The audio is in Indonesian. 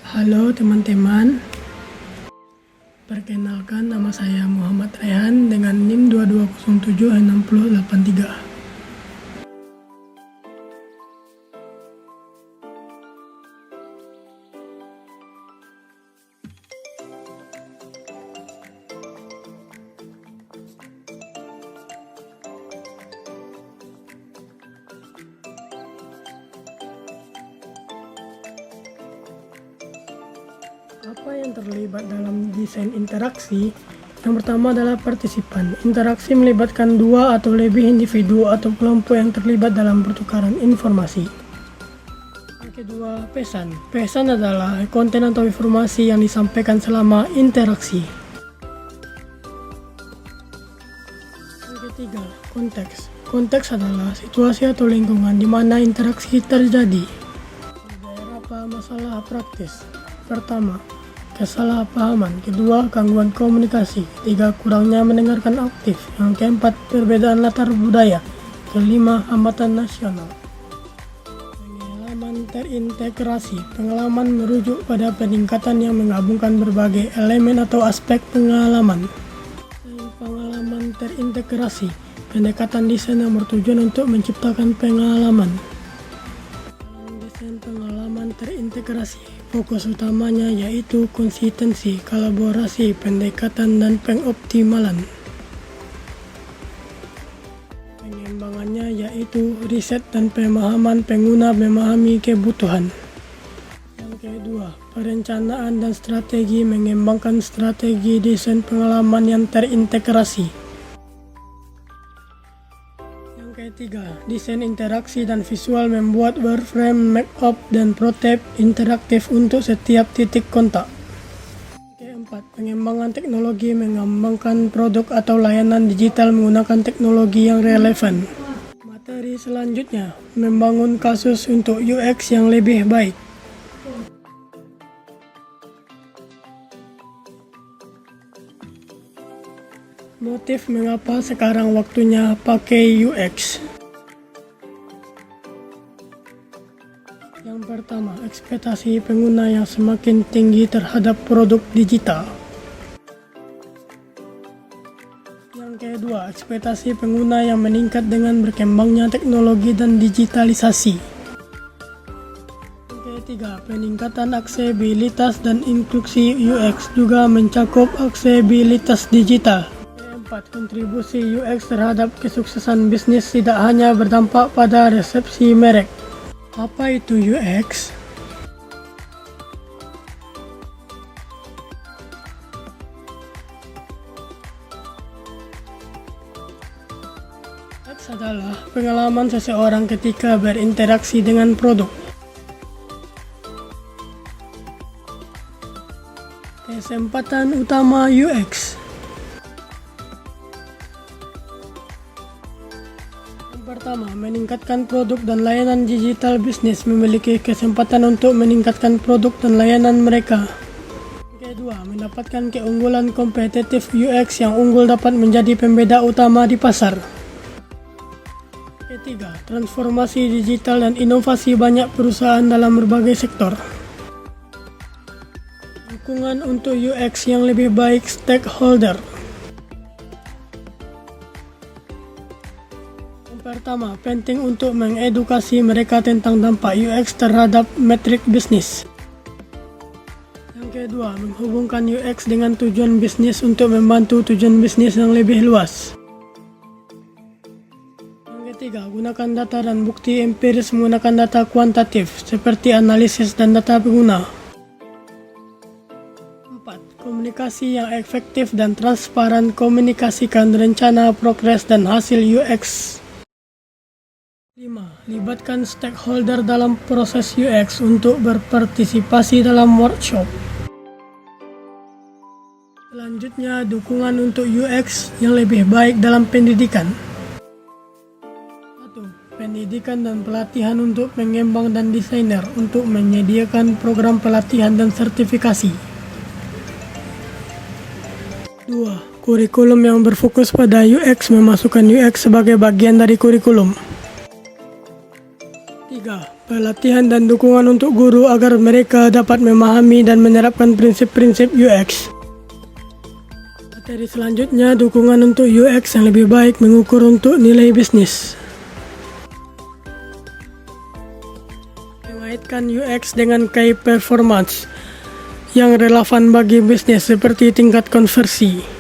Halo teman-teman, perkenalkan nama saya Muhammad Rehan dengan NIM 22076083. Apa yang terlibat dalam desain interaksi? Yang pertama adalah partisipan. Interaksi melibatkan dua atau lebih individu atau kelompok yang terlibat dalam pertukaran informasi. Yang kedua, pesan. Pesan adalah konten atau informasi yang disampaikan selama interaksi. Yang ketiga, konteks. Konteks adalah situasi atau lingkungan di mana interaksi terjadi. Beberapa masalah praktis. Pertama, kesalahpahaman. Kedua, gangguan komunikasi. Ketiga, kurangnya mendengarkan aktif. Yang keempat, perbedaan latar budaya. Kelima, hambatan nasional. Pengalaman terintegrasi. Pengalaman merujuk pada peningkatan yang menggabungkan berbagai elemen atau aspek pengalaman. Pengalaman terintegrasi. Pendekatan desain yang bertujuan untuk menciptakan pengalaman. Desain pengalaman terintegrasi, fokus utamanya yaitu konsistensi, kolaborasi, pendekatan, dan pengoptimalan. Pengembangannya yaitu riset dan pemahaman pengguna memahami kebutuhan. Yang kedua, perencanaan dan strategi, mengembangkan strategi desain pengalaman yang terintegrasi. Ketiga, desain interaksi dan visual, membuat wireframe, markup, dan prototipe interaktif untuk setiap titik kontak. Keempat, pengembangan teknologi, mengembangkan produk atau layanan digital menggunakan teknologi yang relevan. Materi selanjutnya, membangun kasus untuk UX yang lebih baik. Motif mengapa sekarang waktunya pakai UX. Yang pertama, ekspektasi pengguna yang semakin tinggi terhadap produk digital. Yang kedua, ekspektasi pengguna yang meningkat dengan berkembangnya teknologi dan digitalisasi. Yang ketiga, peningkatan aksesibilitas dan inklusi UX juga mencakup aksesibilitas digital. Kontribusi UX terhadap kesuksesan bisnis tidak hanya berdampak pada resepsi merek. Apa itu UX? UX adalah pengalaman seseorang ketika berinteraksi dengan produk. Kesempatan utama UX. Pertama, meningkatkan produk dan layanan digital. Bisnis memiliki kesempatan untuk meningkatkan produk dan layanan mereka. Kedua, mendapatkan keunggulan kompetitif. UX yang unggul dapat menjadi pembeda utama di pasar. Ketiga, transformasi digital dan inovasi banyak perusahaan dalam berbagai sektor. Dukungan untuk UX yang lebih baik stakeholder. Pertama, penting untuk mengedukasi mereka tentang dampak UX terhadap metrik bisnis. Yang kedua, menghubungkan UX dengan tujuan bisnis untuk membantu tujuan bisnis yang lebih luas. Yang ketiga, gunakan data dan bukti empiris menggunakan data kuantitatif seperti analisis dan data pengguna. 4. Komunikasi yang efektif dan transparan. Komunikasikan rencana, progres, dan hasil UX. 5. Libatkan stakeholder dalam proses UX untuk berpartisipasi dalam workshop. Selanjutnya, dukungan untuk UX yang lebih baik dalam pendidikan. 1. Pendidikan dan pelatihan untuk pengembang dan desainer untuk menyediakan program pelatihan dan sertifikasi. 2. Kurikulum yang berfokus pada UX, memasukkan UX sebagai bagian dari kurikulum. 3. Pelatihan dan dukungan untuk guru agar mereka dapat memahami dan menerapkan prinsip-prinsip UX. Materi selanjutnya, dukungan untuk UX yang lebih baik mengukur untuk nilai bisnis. Mengaitkan UX dengan key performance yang relevan bagi bisnis seperti tingkat konversi.